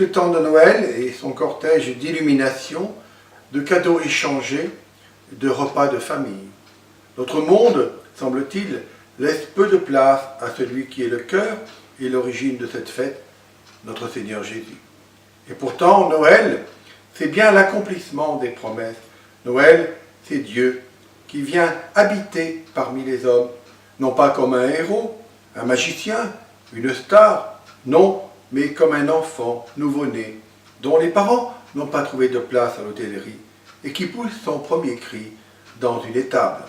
le temps de Noël et son cortège d'illumination, de cadeaux échangés, de repas de famille. Notre monde, semble-t-il, laisse peu de place à celui qui est le cœur et l'origine de cette fête, notre Seigneur Jésus. Et pourtant, Noël, c'est bien l'accomplissement des promesses. Noël, c'est Dieu qui vient habiter parmi les hommes, non pas comme un héros, un magicien, une star, non, mais comme un enfant nouveau-né, dont les parents n'ont pas trouvé de place à l'hôtellerie et qui pousse son premier cri dans une étable.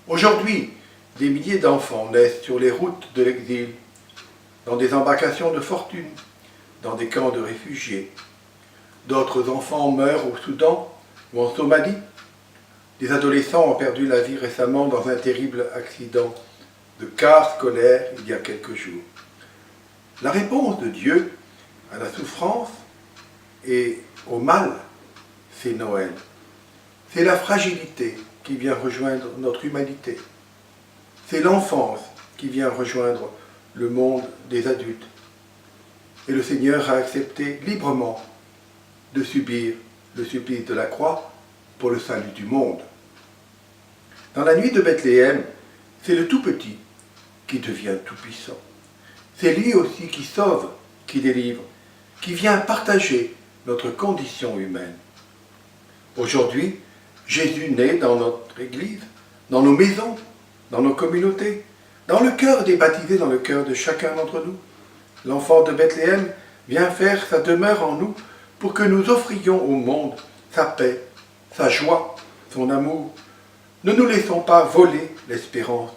Aujourd'hui, des milliers d'enfants naissent sur les routes de l'exil, dans des embarcations de fortune, dans des camps de réfugiés. D'autres enfants meurent au Soudan ou en Somalie. Des adolescents ont perdu la vie récemment dans un terrible accident de car scolaire il y a quelques jours. La réponse de Dieu à la souffrance et au mal, c'est Noël. C'est la fragilité qui vient rejoindre notre humanité. C'est l'enfance qui vient rejoindre le monde des adultes. Et le Seigneur a accepté librement de subir le supplice de la croix pour le salut du monde. Dans la nuit de Bethléem, c'est le tout petit qui devient tout puissant. C'est lui aussi qui sauve, qui délivre, qui vient partager notre condition humaine. Aujourd'hui, Jésus naît dans notre Église, dans nos maisons, dans nos communautés, dans le cœur des baptisés, dans le cœur de chacun d'entre nous. L'enfant de Bethléem vient faire sa demeure en nous pour que nous offrions au monde sa paix, sa joie, son amour. Ne nous laissons pas voler l'espérance.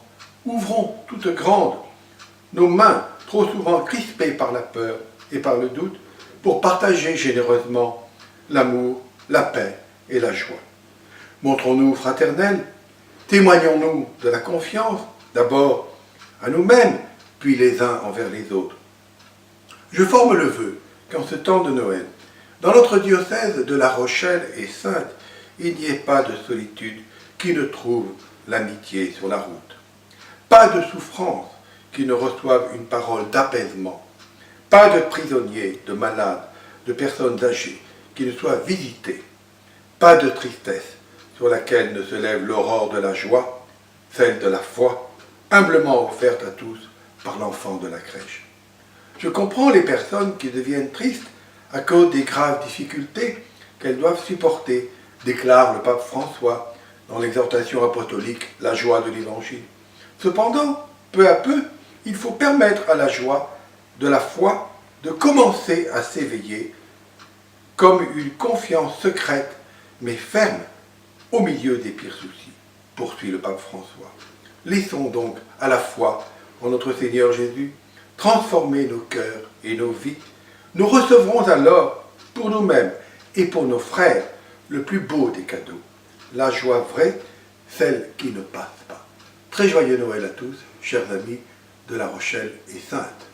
Ouvrons toutes grandes nos mains, trop souvent crispées par la peur et par le doute, pour partager généreusement l'amour, la paix et la joie. Montrons-nous fraternels, témoignons-nous de la confiance, d'abord à nous-mêmes, puis les uns envers les autres. Je forme le vœu qu'en ce temps de Noël, dans notre diocèse de La Rochelle et Saintes, il n'y ait pas de solitude qui ne trouve l'amitié sur la route. Pas de souffrance qui ne reçoive une parole d'apaisement. Pas de prisonniers, de malades, de personnes âgées qui ne soient visités. Pas de tristesse sur laquelle ne se lève l'aurore de la joie, celle de la foi, humblement offerte à tous par l'enfant de la crèche. Je comprends les personnes qui deviennent tristes à cause des graves difficultés qu'elles doivent supporter, déclare le pape François dans l'exhortation apostolique « La joie de l'Évangile ». Cependant, peu à peu, il faut permettre à la joie de la foi de commencer à s'éveiller comme une confiance secrète mais ferme au milieu des pires soucis, poursuit le pape François. Laissons donc à la foi en notre Seigneur Jésus transformer nos cœurs et nos vies. Nous recevrons alors pour nous-mêmes et pour nos frères le plus beau des cadeaux, la joie vraie, celle qui ne passe pas. Très joyeux Noël à tous, chers amis de La Rochelle et Saintes.